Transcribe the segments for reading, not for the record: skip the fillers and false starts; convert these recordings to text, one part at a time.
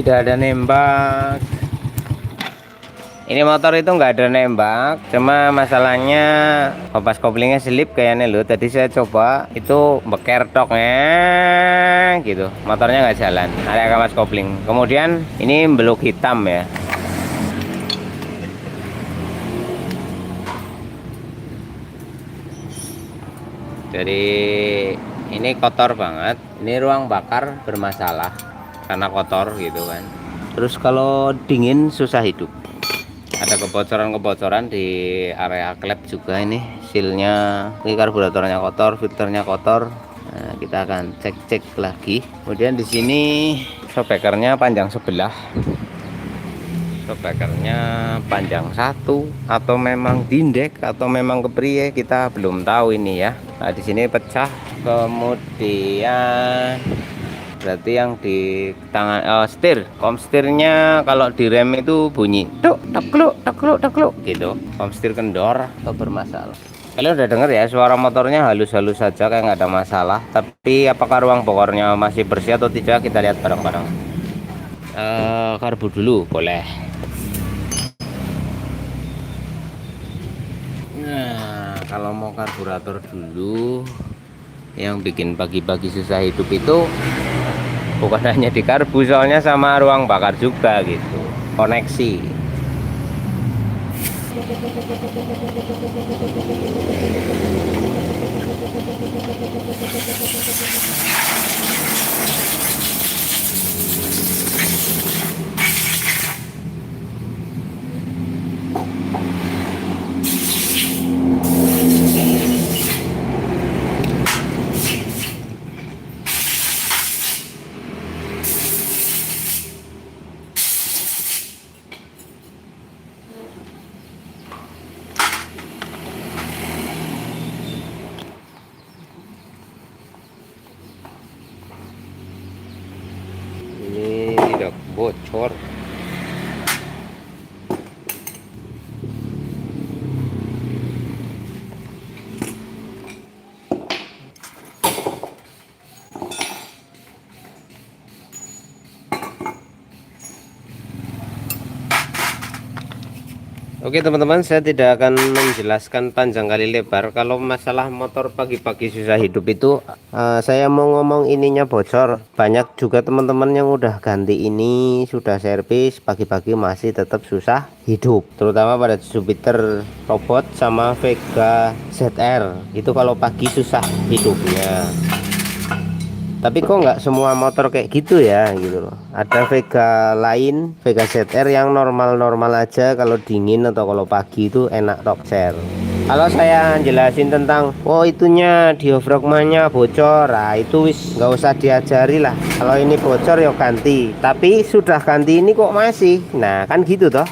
tidak ada nembak. Ini motor itu nggak ada nembak, cuma masalahnya kompas koplingnya selip kayaknya loh. Tadi saya coba itu beker tok gitu, motornya nggak jalan, ada kompas kopling. Kemudian ini beluk hitam ya. Jadi ini kotor banget, ini ruang bakar bermasalah karena kotor gitu kan. Terus kalau dingin susah hidup. Ada kebocoran-kebocoran di area klep juga. Ini sealnya, ini karburatornya kotor, filternya kotor. Nah, kita akan cek-cek lagi. Kemudian di sini shockbreakernya panjang sebelah, shockbreakernya panjang satu, atau memang dindek atau memang kepriye, kita belum tahu ini ya. Nah, di sini pecah. Kemudian berarti yang di tangan setir, komsetirnya kalau direm itu bunyi tuk takluk takluk takluk gitu. Komsetir kendor atau bermasalah. Kalian udah denger ya, suara motornya halus-halus saja kayak nggak ada masalah. Tapi apakah ruang bokornya masih bersih atau tidak, kita lihat bareng-bareng. Karbu dulu boleh. Nah, kalau mau karburator dulu, yang bikin pagi-pagi susah hidup itu bukan hanya di karbu, soalnya sama ruang bakar juga gitu, koneksi. Ini tidak bocor. Oke teman-teman, saya tidak akan menjelaskan panjang kali lebar. Kalau masalah motor pagi-pagi susah hidup itu, saya mau ngomong ininya bocor. Banyak juga teman-teman yang udah ganti ini, sudah servis, pagi-pagi masih tetap susah hidup. Terutama pada Jupiter Robot sama Vega ZR. Itu kalau pagi susah hidupnya. Tapi kok nggak semua motor kayak gitu ya gitu loh. Ada Vega lain, Vega ZR yang normal-normal aja, kalau dingin atau kalau pagi itu enak tokser. Kalau saya jelasin tentang itunya diafragmanya bocor, nah itu wis nggak usah diajari lah. Kalau ini bocor ya ganti, tapi sudah ganti ini kok masih, nah kan gitu toh.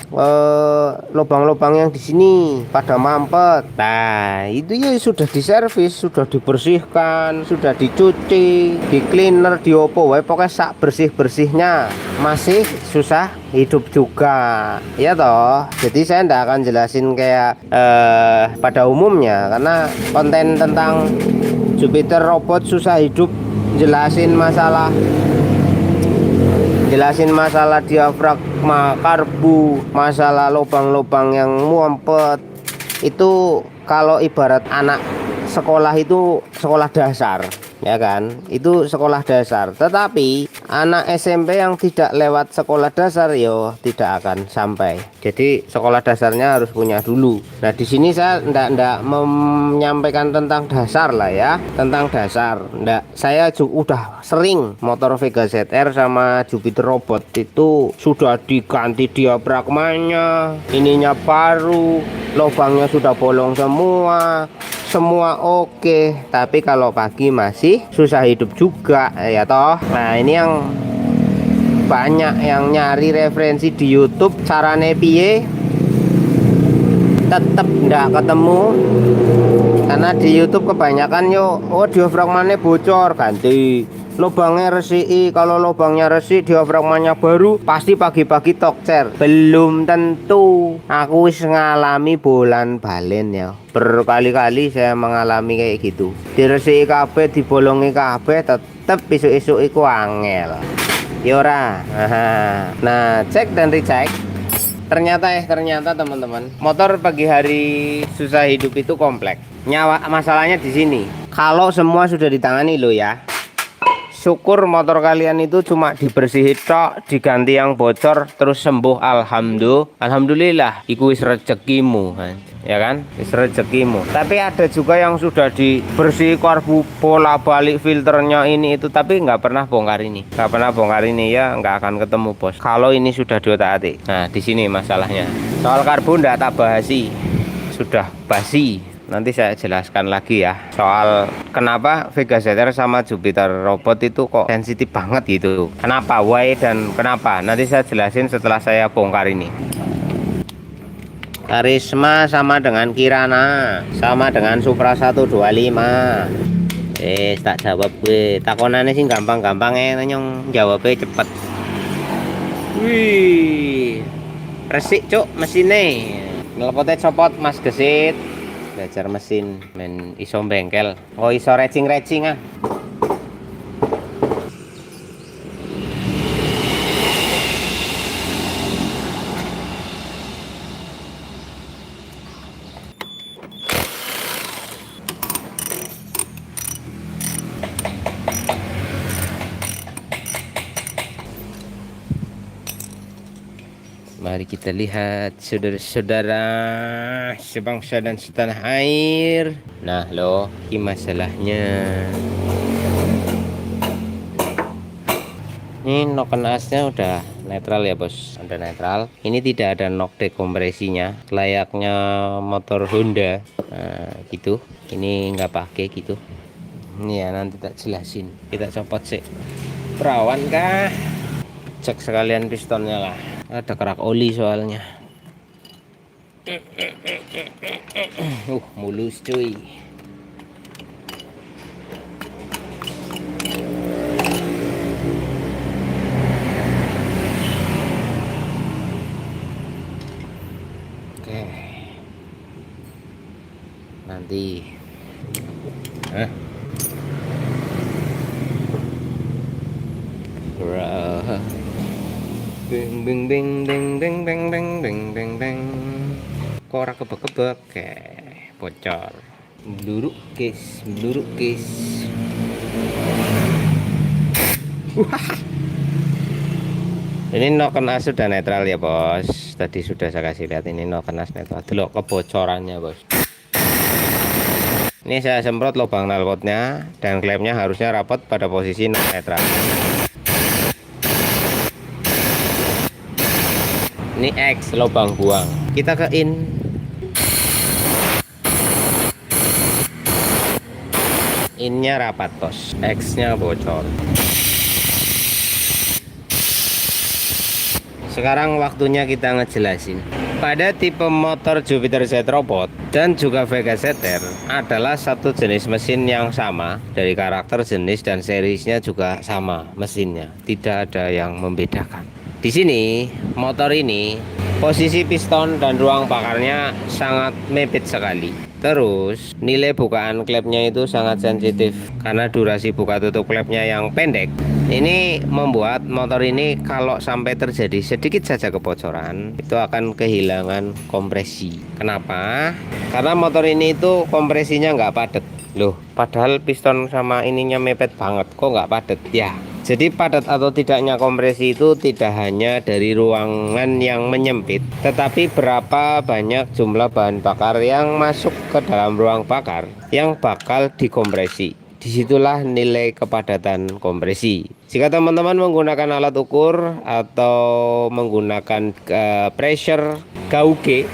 Lubang-lubang yang di sini pada mampet, nah itu ya sudah diservis, sudah dibersihkan, sudah dicuci, di cleaner, diopo wae pokoknya sak bersih-bersihnya, masih susah hidup juga ya toh. Jadi saya tidak akan jelasin kayak pada umumnya, karena konten tentang Jupiter Robot susah hidup, jelasin masalah diafragma karbu, masalah lubang-lubang yang mumpet, itu kalau ibarat anak sekolah itu sekolah dasar ya kan, itu sekolah dasar. Tetapi anak SMP yang tidak lewat sekolah dasar yo tidak akan sampai. Jadi sekolah dasarnya harus punya dulu. Nah di sini saya ndak menyampaikan tentang dasar lah ya, tentang dasar ndak. Saya udah sering motor Vega ZR sama Jupiter Robot itu sudah diganti diafragmanya, ininya baru, lubangnya sudah bolong semua oke, tapi kalau pagi masih susah hidup juga ya toh. Nah ini yang banyak yang nyari referensi di YouTube, carane piye tetep ndak ketemu, karena di YouTube kebanyakan diafragmanya bocor ganti, lubangnya resik. Kalau lubangnya resik diafragmanya baru, pasti pagi-pagi tokcer. Belum tentu, aku wis ngalami bolan balen ya, berkali-kali saya mengalami kayak gitu. Diresiki kabeh, dibolongi kabeh, tetep esuk-esuk iku angel. Yora. Nah, cek dan recheck. Ternyata teman-teman, motor pagi hari susah hidup itu kompleks. Nyawa masalahnya di sini. Kalau semua sudah ditangani lo ya, syukur motor kalian itu cuma dibersihin tok, diganti yang bocor terus sembuh. Alhamdulillah, iku wis rezekimu kan. Ya kan, wis rezekimu. Tapi ada juga yang sudah dibersih karbu, bola balik filternya ini itu, tapi nggak pernah bongkar ini, ya, nggak akan ketemu bos kalau ini sudah diotak-atik. Nah, di sini masalahnya. Soal karbu nggak tak bahasi, sudah basi. Nanti saya jelaskan lagi ya soal kenapa Vega ZR sama Jupiter Robot itu kok sensitif banget gitu. Kenapa, why, dan kenapa. Nanti saya jelasin setelah saya bongkar ini. Karisma sama dengan Kirana, sama dengan Supra 125. Tak jawab gue. Takonannya sih gampang-gampang nyong jawabnya cepet. Wih, resik cuk mesinnya. Nelpotnya copot mas gesit. Belajar mesin men iso bengkel. Oh iso racing ah. Mari kita lihat saudara-saudara sebangsa dan setanah air. Nah loh, ini masalahnya. Ini noken asnya udah netral ya bos, ada netral. Ini tidak ada nok dekompresinya, layaknya motor Honda. Nah gitu, ini nggak pakai gitu. Ini ya nanti tak jelasin. Kita copot sih. Perawan kah? Cek sekalian pistonnya lah. Ada kerak oli soalnya. Mulus cuy. Oke. Nanti. Bing bing bing bing bing bing bing bing bing bing. Korak kebek-kebek. Oke, bocor. Bluruk guys. Ini noken as sudah netral ya bos. Tadi sudah saya kasih lihat, ini noken as netral. Delok kebocorannya bos. Ini saya semprot lubang knalpotnya, dan klemnya harusnya rapat pada posisi netral. Ini X lubang buang. Kita ke in. Innya rapat bos, X-nya bocor. Sekarang waktunya kita ngejelasin. Pada tipe motor Jupiter Z Robot dan juga Vega ZR adalah satu jenis mesin yang sama, dari karakter, jenis, dan seriesnya juga sama mesinnya. Tidak ada yang membedakan. Di sini motor ini posisi piston dan ruang bakarnya sangat mepet sekali. Terus nilai bukaan klepnya itu sangat sensitif karena durasi buka tutup klepnya yang pendek. Ini membuat motor ini kalau sampai terjadi sedikit saja kebocoran itu akan kehilangan kompresi. Kenapa? Karena motor ini itu kompresinya nggak padat. Loh, padahal piston sama ininya mepet banget, kok nggak padat ya? Jadi padat atau tidaknya kompresi itu tidak hanya dari ruangan yang menyempit, tetapi berapa banyak jumlah bahan bakar yang masuk ke dalam ruang bakar yang bakal dikompresi. Disitulah nilai kepadatan kompresi. Jika teman-teman menggunakan alat ukur atau menggunakan pressure gauge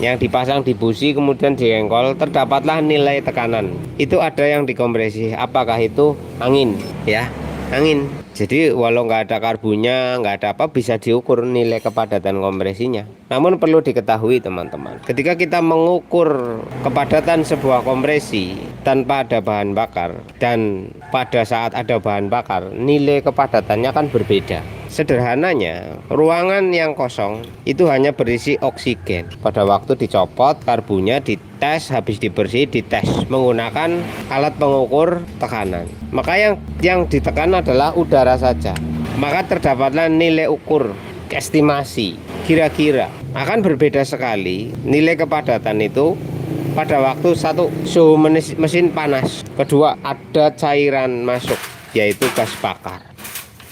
yang dipasang di busi kemudian diengkol, terdapatlah nilai tekanan. Itu ada yang dikompresi. Apakah itu angin? Ya, angin. Jadi walau nggak ada karbunya, nggak ada apa, bisa diukur nilai kepadatan kompresinya. Namun perlu diketahui teman-teman, ketika kita mengukur kepadatan sebuah kompresi tanpa ada bahan bakar dan pada saat ada bahan bakar, nilai kepadatannya kan berbeda. Sederhananya, ruangan yang kosong itu hanya berisi oksigen. Pada waktu dicopot, karbunya dites, habis dibersih, dites menggunakan alat pengukur tekanan. Maka yang ditekan adalah udara saja. maka terdapatlah nilai ukur estimasi kira-kira akan berbeda sekali nilai kepadatan itu pada waktu satu suhu mesin panas, kedua ada cairan masuk yaitu gas bakar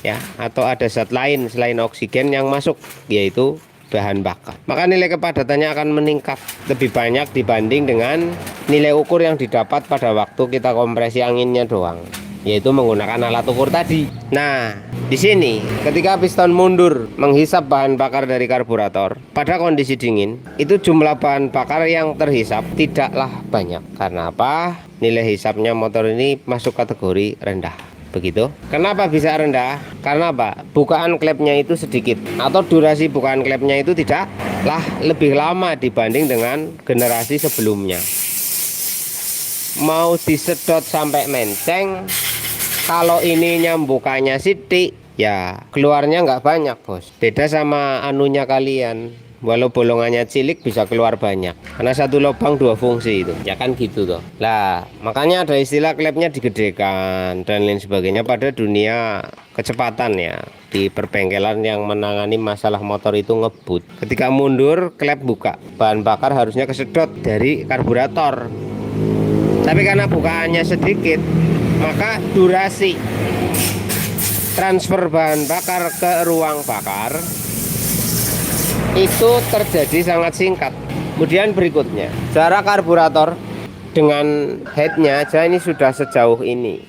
ya, atau ada zat lain selain oksigen yang masuk yaitu bahan bakar, maka nilai kepadatannya akan meningkat lebih banyak dibanding dengan nilai ukur yang didapat pada waktu kita kompresi anginnya doang, yaitu menggunakan alat ukur tadi. Nah, di sini ketika piston mundur menghisap bahan bakar dari karburator pada kondisi dingin, itu jumlah bahan bakar yang terhisap tidaklah banyak. Karena apa? Nilai hisapnya motor ini masuk kategori rendah. Begitu. Kenapa bisa rendah? Karena apa? Bukaan klepnya itu sedikit, atau durasi bukaan klepnya itu tidaklah lebih lama dibanding dengan generasi sebelumnya. Mau disedot sampai menceng, kalau ininya bukanya sidik, ya keluarnya nggak banyak bos. Beda sama anunya kalian, walau bolongannya cilik bisa keluar banyak, karena satu lubang dua fungsi itu, ya kan gitu toh. Lah makanya ada istilah klepnya digedekan dan lain sebagainya pada dunia kecepatan ya. Di perbengkelan yang menangani masalah motor itu ngebut, ketika mundur klep buka, bahan bakar harusnya kesedot dari karburator. Tapi karena bukaannya sedikit, maka durasi transfer bahan bakar ke ruang bakar itu terjadi sangat singkat. Kemudian berikutnya, jarak karburator dengan headnya aja ini sudah sejauh ini,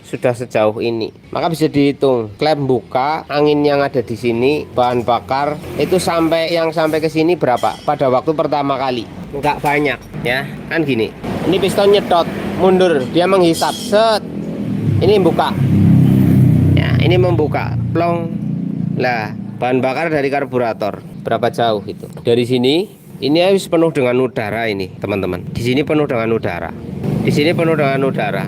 maka bisa dihitung klep buka, angin yang ada di sini, bahan bakar itu sampai ke sini berapa pada waktu pertama kali? Enggak banyak ya, kan gini. Ini piston nyedot, mundur, dia menghisap, set, ini buka, ya ini membuka, plong. Lah bahan bakar dari karburator berapa jauh itu? Dari sini, ini harus penuh dengan udara ini teman-teman. Di sini penuh dengan udara, di sini penuh dengan udara.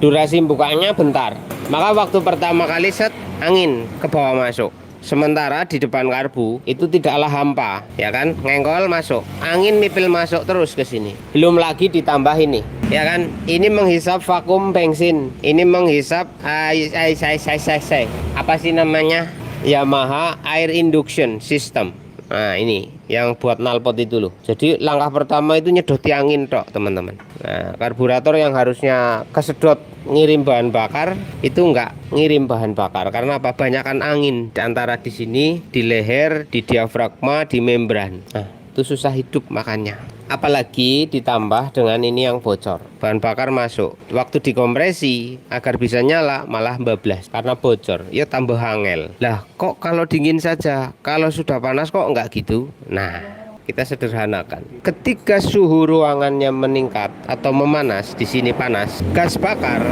Durasi bukanya bentar, maka waktu pertama kali set, angin ke bawah masuk. Sementara di depan karbu itu tidaklah hampa, ya kan? Ngengkol masuk, angin mipil masuk terus ke sini. Belum lagi ditambah ini, ya kan? Ini menghisap vakum bensin, ini menghisap apa sih namanya? Yamaha Air Induction System. Nah ini yang buat knalpot itu loh. Jadi langkah pertama itu nyedoti angin tok teman-teman. Nah karburator yang harusnya kesedot ngirim bahan bakar itu enggak ngirim bahan bakar. Karena apa? Banyakan angin di antara di sini, di leher, di diafragma, di membran. Nah itu susah hidup makanya. Apalagi ditambah dengan ini yang bocor, bahan bakar masuk, waktu dikompresi agar bisa nyala malah bablas karena bocor, ya tambah angel. Lah kok kalau dingin saja, kalau sudah panas kok enggak gitu? Nah kita sederhanakan, ketika suhu ruangannya meningkat atau memanas, di sini panas, gas bakar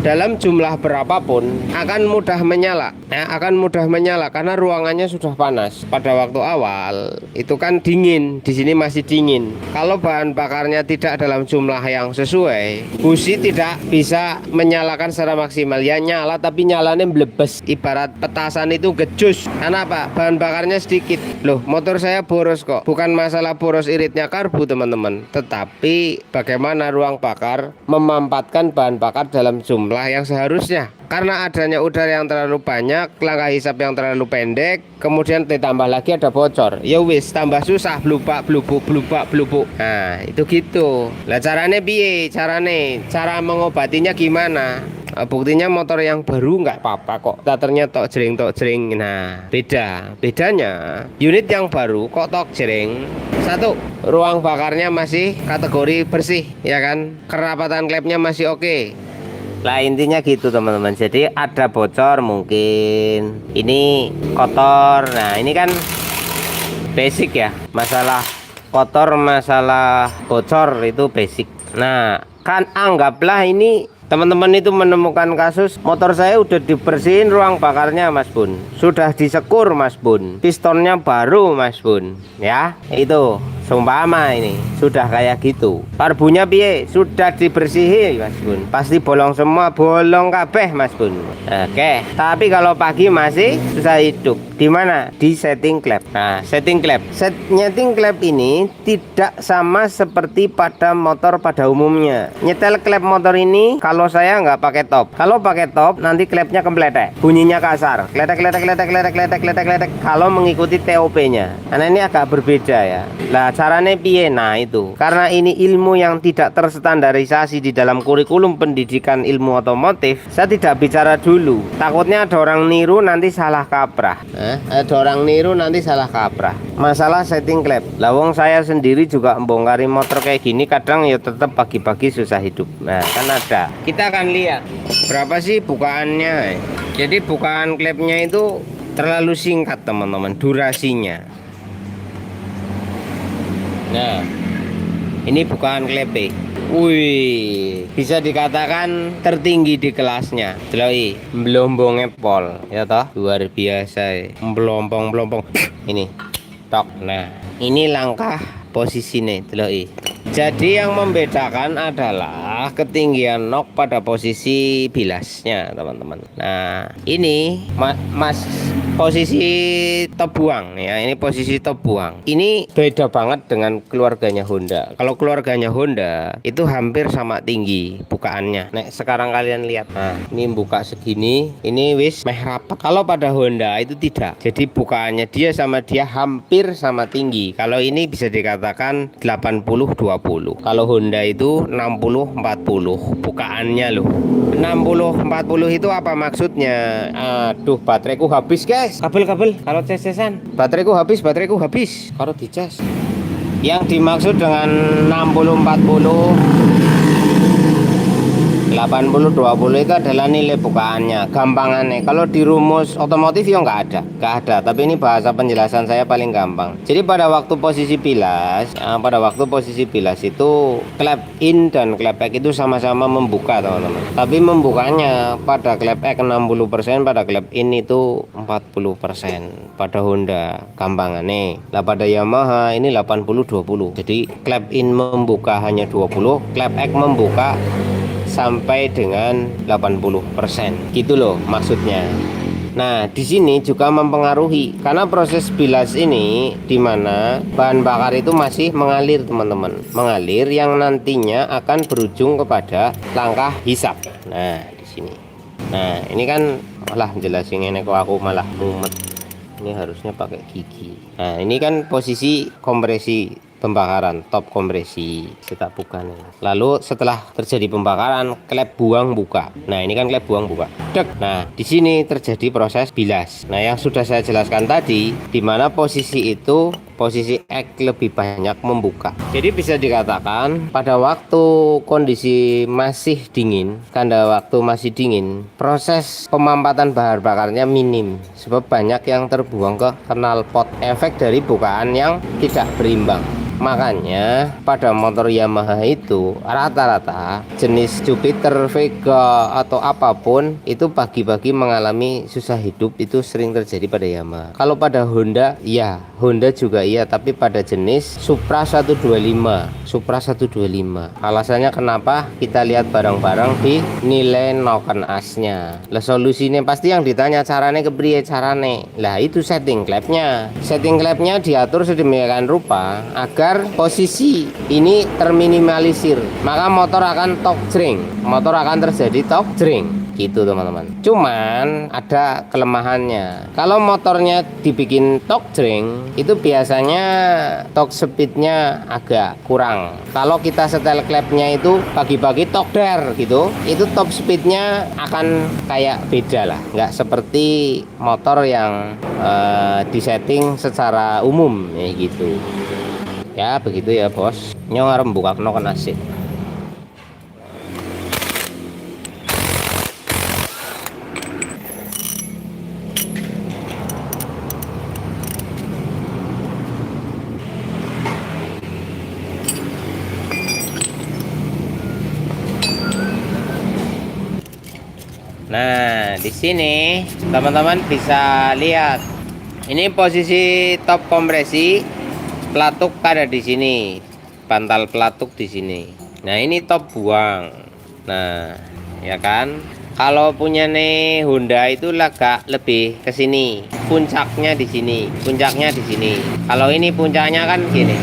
dalam jumlah berapapun akan mudah menyala ya, akan mudah menyala karena ruangannya sudah panas. Pada waktu awal itu kan dingin, di sini masih dingin. Kalau bahan bakarnya tidak dalam jumlah yang sesuai, busi tidak bisa menyalakan secara maksimal. Ya nyala tapi nyalanya blebes, ibarat petasan itu gejus. Karena apa? Bahan bakarnya sedikit. Loh motor saya boros kok. Bukan masalah boros iritnya karbu teman-teman, tetapi bagaimana ruang bakar memampatkan bahan bakar dalam jumlah yang seharusnya. Karena adanya udara yang terlalu banyak, langkah hisap yang terlalu pendek, kemudian ditambah lagi ada bocor, ya wis tambah susah, blubak blubuk. Nah itu gitu. Lah caranya piye? Cara mengobatinya gimana? Buktinya motor yang baru nggak apa-apa kok, starternya tok jering. Nah bedanya unit yang baru kok tok jering. Satu, ruang bakarnya masih kategori bersih, ya kan? Kerapatan klepnya masih oke. Lah intinya gitu teman-teman. Jadi ada bocor mungkin, ini kotor. Nah ini kan basic ya, masalah kotor, masalah bocor itu basic. Nah kan anggaplah ini teman-teman itu menemukan kasus motor saya udah dibersihin ruang bakarnya Mas Bun, sudah disekur Mas Bun, pistonnya baru Mas Bun, ya itu seumpama ini sudah kayak gitu. Karbunya piye? Sudah dibersihin Mas Bun, pasti bolong semua, bolong kabeh Mas Bun. Oke, tapi kalau pagi masih susah hidup. Di mana? Di setting klep. Nah, setting klep. Nyeting klep ini tidak sama seperti pada motor pada umumnya. Nyetel klep motor ini kalau saya nggak pakai top. Kalau pakai top nanti klepnya kempletek, bunyinya kasar, kletek kletek kletek kletek kletek kletek kletek. Kalau mengikuti TOP-nya. Karena ini agak berbeda ya. Lah caranya piye? Nah itu. Karena ini ilmu yang tidak terstandarisasi di dalam kurikulum pendidikan ilmu otomotif, saya tidak bicara dulu. Takutnya ada orang niru nanti salah kaprah. Ada orang niru nanti salah kaprah. Masalah setting klep. Lawang saya sendiri juga membongkari motor kayak gini kadang ya tetap pagi-pagi susah hidup. Nah, kan ada. Kita akan lihat berapa sih bukaannya. Jadi bukaan klepnya itu terlalu singkat teman-teman, durasinya. Nah, ini bukaan klepe. Wih, bisa dikatakan tertinggi di kelasnya. Deloi, mlombonge pol, ya toh? Luar biasa. Melompong-melompong. Ini. Tok. Nah, ini langkah posisinya, deloi. Jadi yang membedakan adalah ketinggian nok pada posisi bilasnya, teman-teman. Nah, ini mas posisi top buang ya. Ini posisi top buang. Ini beda banget dengan keluarganya Honda. Kalau keluarganya Honda itu hampir sama tinggi bukaannya. Nah, sekarang kalian lihat. Nah, ini buka segini, ini wis meh rapat. Kalau pada Honda itu tidak. Jadi bukaannya dia sama dia hampir sama tinggi. Kalau ini bisa dikatakan 80-20. Kalau Honda itu 60-40 bukaannya loh. 60-40 itu apa maksudnya? Aduh, bateraiku habis guys. Kabel kalau ces-cesan bateraiku habis kalau dicas. Yang dimaksud dengan 60-40 80-20 itu adalah nilai bukaannya, gampangannya. Kalau di rumus otomotif ya nggak ada. Tapi ini bahasa penjelasan saya paling gampang. Jadi pada waktu posisi bilas, itu klep in dan klep back itu sama-sama membuka teman-teman. Tapi membukanya pada klep back 60%, pada klep in itu 40%. Pada Honda gampangannya. Lah pada Yamaha ini 80-20. Jadi klep in membuka hanya 20, klep back membuka sampai dengan 80%. Gitu loh maksudnya. Nah, di sini juga mempengaruhi karena proses bilas ini di mana bahan bakar itu masih mengalir, teman-teman. Mengalir yang nantinya akan berujung kepada langkah hisap. Nah, di sini. Nah, ini kan malah jelasin ini kok aku malah mumet. Ini harusnya pakai gigi. Nah, ini kan posisi kompresi pembakaran, top kompresi. Kita buka nih. Lalu setelah terjadi pembakaran, klep buang buka. Nah, ini kan klep buang buka. Dek. Nah, di sini terjadi proses bilas. Nah, yang sudah saya jelaskan tadi, di mana posisi itu posisi X lebih banyak membuka. Jadi bisa dikatakan pada waktu kondisi masih dingin, proses pemampatan bahan bakarnya minim sebab banyak yang terbuang ke knalpot, efek dari bukaan yang tidak berimbang. Makanya pada motor Yamaha itu rata-rata jenis Jupiter, Vega atau apapun itu pagi-pagi mengalami susah hidup, itu sering terjadi pada Yamaha. Kalau pada Honda, ya Honda juga iya, tapi pada jenis Supra 125. Alasannya kenapa? Kita lihat bareng-bareng di nilai noken asnya. Lah solusinya pasti yang ditanya carane kepriye carane. Lah itu setting klepnya. Setting klepnya diatur sedemikian rupa agar posisi ini terminimalisir, maka motor akan tok jreng, terjadi tok jreng gitu teman-teman. Cuman ada kelemahannya. Kalau motornya dibikin tok jreng, itu biasanya torque speednya agak kurang. Kalau kita setel klepnya itu pagi-pagi tok der gitu, itu top speednya akan kayak beda lah, nggak seperti motor yang disetting secara umum ya gitu. Ya begitu ya bos. Nyong arep buka no nasi. Nah, di sini teman-teman bisa lihat. Ini posisi top kompresi. Pelatuk ada di sini, bantal pelatuk di sini. Nah, ini top buang. Nah, ya kan? Kalau punya nih Honda itu agak lebih ke sini. Puncaknya di sini, puncaknya di sini. Kalau ini puncaknya kan gini.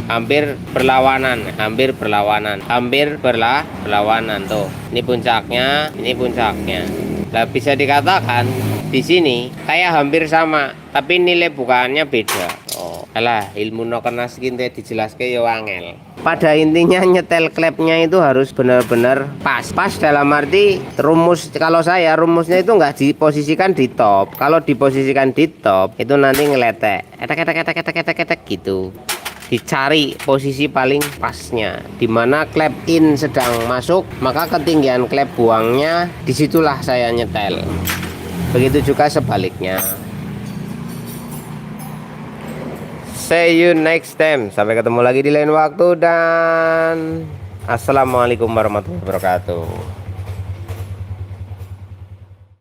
Hampir berlawanan, hampir berlawanan, hampir berlawanan tuh. Ini puncaknya, ini puncaknya. Nah, bisa dikatakan di sini kayak hampir sama, tapi nilai bukaannya beda. Oh, alah ilmu no kena skin dijelaske yo angel. Pada intinya nyetel klepnya itu harus benar-benar pas. Pas dalam arti rumus, kalau saya rumusnya itu nggak diposisikan di top. Kalau diposisikan di top itu nanti ngeletek, etek gitu. Dicari posisi paling pasnya, dimana klep in sedang masuk, maka ketinggian klep buangnya disitulah saya nyetel. Begitu juga sebaliknya. See you next time. Sampai ketemu lagi di lain waktu dan assalamualaikum warahmatullahi wabarakatuh.